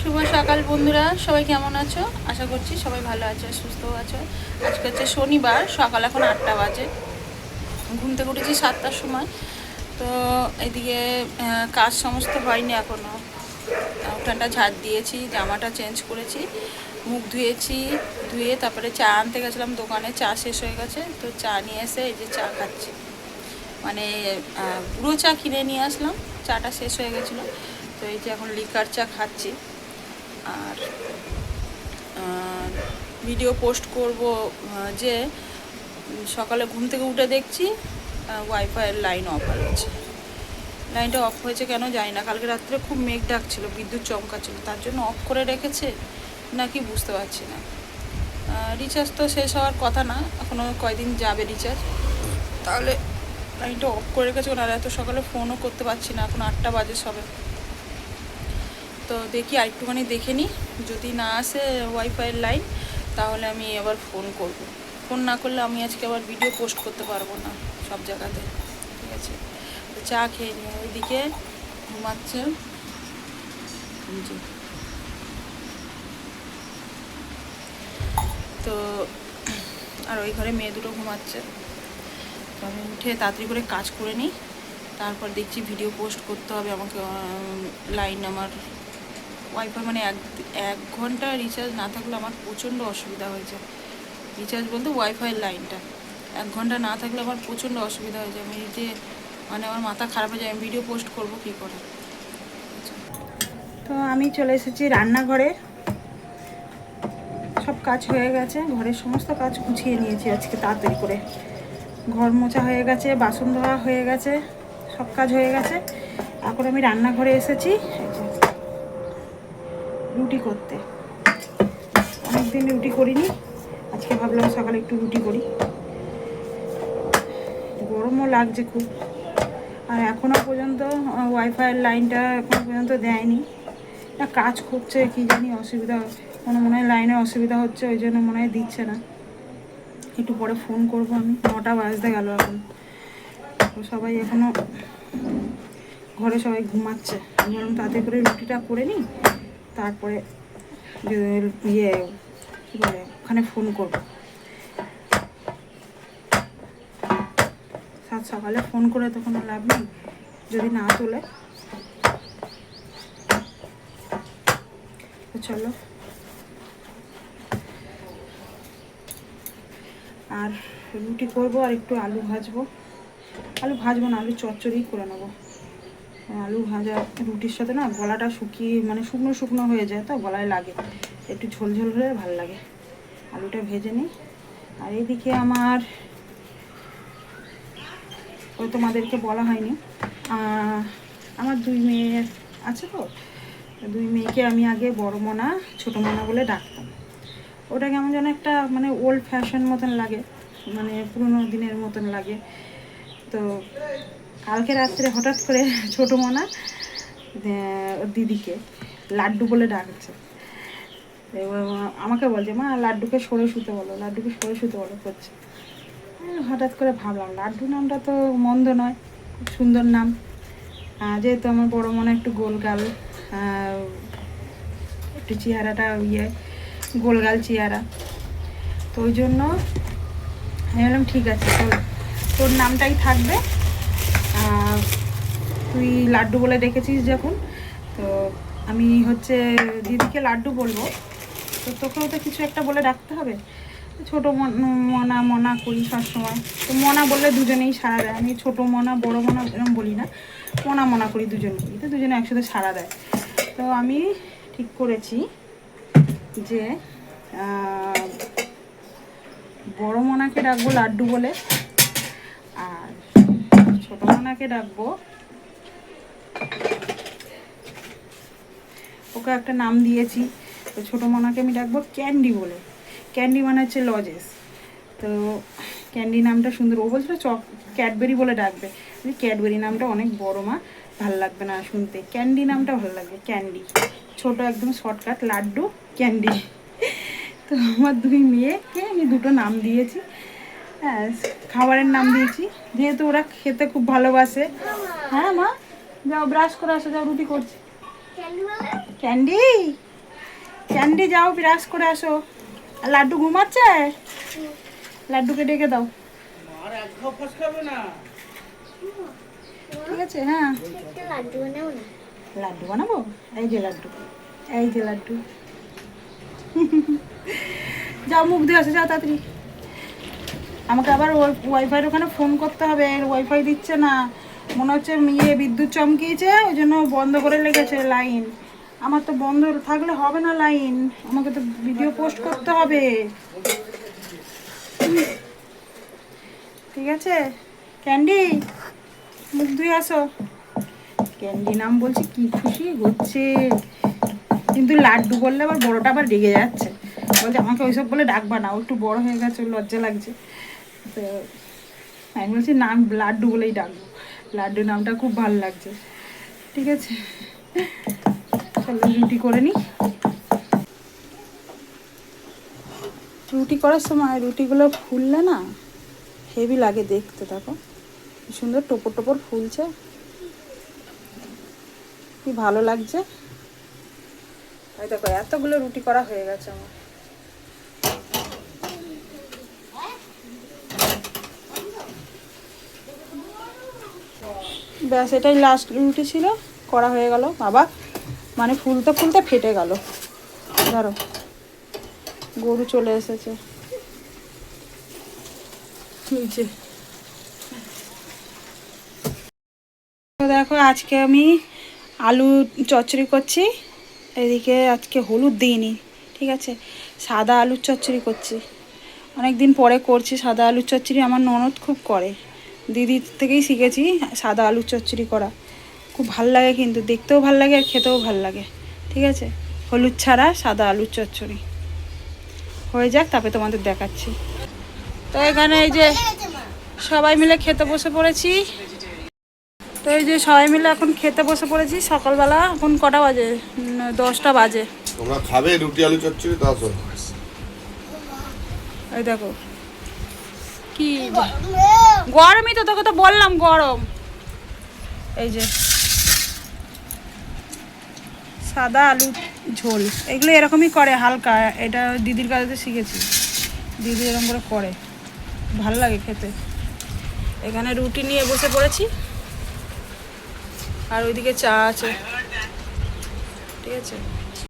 শুভ সকাল বন্ধুরা, সবাই কেমন আছো? আশা করছি সবাই ভালো আছো, সুস্থ আছো। আজকে হচ্ছে শনিবার, সকাল এখন 8টা বাজে। ঘুম থেকে উঠেছি 7টার সময়। তো এদিকে কাজ সমস্ত হয়নি এখনও। উঠানটা ঝাড় দিয়েছি, জামাটা চেঞ্জ করেছি, মুখ ধুয়েছি, ধুয়ে তারপরে চা আনতে গেছিলাম দোকানে। চা শেষ হয়ে গেছে, তো চা নিয়ে এসে এই যে চা খাচ্ছি। মানে গুঁড়ো চা কিনে নিয়ে আসলাম, চাটা শেষ হয়ে গেছিলো, তো এই যে এখন লিকার চা খাচ্ছি। আর ভিডিও পোস্ট করব যে সকালে ঘুম থেকে উঠে দেখছি ওয়াইফাইয়ের লাইন অফ হয়েছে। লাইনটা অফ হয়েছে কেন জানি না। কালকে রাত্রে খুব মেঘ ডাকছিল, বিদ্যুৎ চমকাচ্ছিল, তার জন্য অফ করে রেখেছে নাকি বুঝতে পারছি না। রিচার্জ তো শেষ হওয়ার কথা না, এখনও কয়দিন যাবে রিচার্জ। তাহলে লাইনটা অফ করে রেখেছে, ওনারা এত সকালে ফোনও করতে পারছি না, এখন 8টা বাজে সবে। তো দেখি আরেকটুখানি দেখে নিই, যদি না আসে ওয়াইফাইয়ের লাইন তাহলে আমি আবার ফোন করব। ফোন না করলে আমি আজকে আবার ভিডিও পোস্ট করতে পারবো না সব জায়গাতে, ঠিক আছে? তো চা খেয়ে নিই। ওইদিকে ঘুমাচ্ছে, তো আর ওই ঘরে মেয়ে দুটো ঘুমাচ্ছে। তো আমি উঠে তাড়াতাড়ি করে কাজ করে নিই, তারপর দেখছি ভিডিও পোস্ট করতে হবে আমাকে। লাইন আমার ওয়াইফাই মানে এক ঘন্টা রিচার্জ না থাকলে আমার প্রচণ্ড অসুবিধা হয়ে যায়। রিচার্জ বলতে ওয়াইফাইয়ের লাইনটা 1 ঘন্টা না থাকলে আমার প্রচণ্ড অসুবিধা হয়ে যায়। আমি যে মানে আমার মাথা খারাপ হয়ে যায়, আমি ভিডিও পোস্ট করবো কী করে। তো আমি চলে এসেছি রান্নাঘরে। সব কাজ হয়ে গেছে, ঘরের সমস্ত কাজ গুছিয়ে নিয়েছি আজকে তাড়াতাড়ি করে। ঘর মোছা হয়ে গেছে, বাসন ধোয়া হয়ে গেছে, সব কাজ হয়ে গেছে। এখন আমি রান্নাঘরে এসেছি রুটি করতে। অনেকদিন রুটি করিনি, আজকে ভাবলাম সকালে একটু রুটি করি। গরমও লাগছে খুব, আর এখনও পর্যন্ত ওয়াইফাইয়ের লাইনটা এখনও পর্যন্ত দেয়নি। না কাজ করছে কি জানি, অসুবিধা মনে হয় লাইনের অসুবিধা হচ্ছে, ওই জন্য মনে হয় দিচ্ছে না। একটু পরে ফোন করবো আমি। 9টা বাজতে গেল এখন, সবাই এখনও ঘরে সবাই ঘুমাচ্ছে। আমি বরং তাড়াতাড়ি করে রুটিটা করে নিই, তারপরে ইয়ে কী বলে ওখানে ফোন করবো। সকালে ফোন করে তো কোনো লাভ নেই যদি না তোলে। তো চলো, আর রুটি করবো আর একটু আলু ভাজবো। আলু ভাজবো না, আলু চচ্চড়ি করে নেবো। আলু ভাজা রুটির সাথে না গলাটা শুকিয়ে মানে শুকনো শুকনো হয়ে যায়, তো গলায় লাগে, একটু ঝোল ঝোল হলে ভালো লাগে। আলুটা ভেজে নিই। আর এইদিকে আমার ওই তোমাদেরকে বলা হয়নি, আমার 2 মেয়ে আছে। তো 2 মেয়েকে আমি আগে বড় মোনা ছোটো মোনা বলে ডাকতাম। ওটা কেমন যেন একটা মানে ওল্ড ফ্যাশন মতন লাগে, মানে পুরোনো দিনের মতন লাগে। তো কালকে রাত্রে হঠাৎ করে ছোটো মোনা দিদিকে লাড্ডু বলে ডাকছে। এবার আমাকে বলছে, মা লাড্ডুকে সরে শুতে বলো, লাড্ডুকে সরে শুতে বলো করছে। হঠাৎ করে ভাবলাম লাড্ডু নামটা তো মন্দ নয়, খুব সুন্দর নাম। যেহেতু আমার বড় মনে একটু গোলগাল, একটু চেহারাটা গোলগাল চেহারা, তো ওই জন্য আমি বললাম ঠিক আছে তোর নামটাই থাকবে। তুই লাড্ডু বলে ডেকেছিস যখন, তো আমি হচ্ছে দিদিকে লাড্ডু বলবো, তো তোকেও তো কিছু একটা বলে ডাকতে হবে। ছোটো মনা মনা করি সবসময়, তো মনা বললে দুজনেই সাড়া দেয়। আমি ছোটো মনা বড়ো মনা এরকম বলি না, মনা মনা করি দুজনকেই, তো দুজনে একসাথে সাড়া দেয়। তো আমি ঠিক করেছি যে বড় মনাকে ডাকবো লাড্ডু বলে, আর ছোটো মনাকে ডাকবো, ওকে একটা নাম দিয়েছি। তো ছোটো মনাকে আমি ডাকবো ক্যান্ডি বলে। ক্যান্ডি মানে হচ্ছে লজেস। তো ক্যান্ডি নামটা সুন্দর। ও বলছিল ক্যাডবেরি বলে ডাকবে। ক্যাডবেরি নামটা অনেক বড় মা, ভাল লাগবে না শুনতে, ক্যান্ডি নামটা ভালো লাগবে, ক্যান্ডি। ছোট একদম শর্টকাট, লাড্ডু ক্যান্ডি। তো আমার 2 মেয়েকে আমি 2টো নাম দিয়েছি। হ্যাঁ, খাবারের নাম দিয়েছি, যেহেতু ওরা খেতে খুব ভালোবাসে। হ্যাঁ মা, যাও ব্রাশ করে আসো, যাও রুটি করছি। ক্যান্ডি ক্যান্ডি যাও ব্রাশ করে আসো। আর লাড্ডু ঘুমাচ্ছে, লাড্ডুকে ডেকে দাও। ঠিক আছে, হ্যাঁ লাড্ডু বানাবো। এই যে লাড্ডু, এই যে লাড্ডু। যাও মুখ দিয়ে আসো, যাও তাড়াতাড়ি। আমাকে আবার ওয়াইফাইয়ের ওখানে ফোন করতে হবে, ওয়াইফাই দিচ্ছে না, মনে হচ্ছে বিদ্যুৎ চমকিয়েছে, ওই জন্য বন্ধ করে লেগেছে লাইন। আমার তো বন্ধ থাকলে হবে না লাইন, আমাকে তো ভিডিও পোস্ট করতে হবে। ঠিক আছে ক্যান্ডি, মুখ ধুয়ে আসো। ক্যান্ডি নাম বলছি, কি খুশি হচ্ছে। কিন্তু লাড্ডু বললে আবার বড়টা আবার রেগে যাচ্ছে, বলছে আমাকে ওইসব বলে ডাকবা না, ও একটু বড় হয়ে গেছে, লজ্জা লাগছে। তো আমি বলছি নাম লাড্ডু বলেই ডাকবো, লাড্ডু নামটা খুব ভালো লাগছে। ঠিক আছে, চলো রুটি করে নিই। রুটি করার সময় রুটিগুলো ফুললে না হেভি লাগে দেখতে। দেখো কি সুন্দর টোপর টোপর ফুলছে, কি ভালো লাগছে। এই দেখো এতগুলো রুটি করা হয়ে গেছে আমার। ব্যাস এটাই লাস্ট রুটি ছিল, করা হয়ে গেল। বাবা মানে ফুলতে ফুলতে ফেটে গেল। ধরো গরু চলে এসেছে। দেখো আজকে আমি আলু চচ্চড়ি করছি। এদিকে আজকে হলুদ দিইনি, ঠিক আছে, সাদা আলুর চচ্চড়ি করছি। অনেক দিন পরে করছি সাদা আলুর চচ্চড়ি, আমার ননদ খুব করে, দিদির থেকেই শিখেছি সাদা আলুর চচ্চড়ি করা। খুব ভাল লাগে, কিন্তু দেখতেও ভাল লাগে আর খেতেও ভাল লাগে। ঠিক আছে, হলুদ ছাড়া সাদা আলুর চচ্চড়ি হয়ে যাক, তারপরে তোমাদের দেখাচ্ছি। তো এখানে এই যে সবাই মিলে খেতে বসে পড়েছি। তো এই যে সবাই মিলে এখন খেতে বসে পড়েছি সকালবেলা। এখন কটা বাজে? 10টা বাজে। তোমরা খাবে রুটি আলু চচ্চড়ি? তো আসো। এই দেখো কি গরমই তো, তোকে তো বললাম গরম। এই যে সাদা আলু ঝোল, এগুলো এরকমই করে হালকা। এটা দিদির কাছে শিখেছি, দিদি এরকম করে করে, ভালো লাগে খেতে। এখানে রুটি নিয়ে বসে পড়েছি, আর ওইদিকে চা আছে। ঠিক আছে।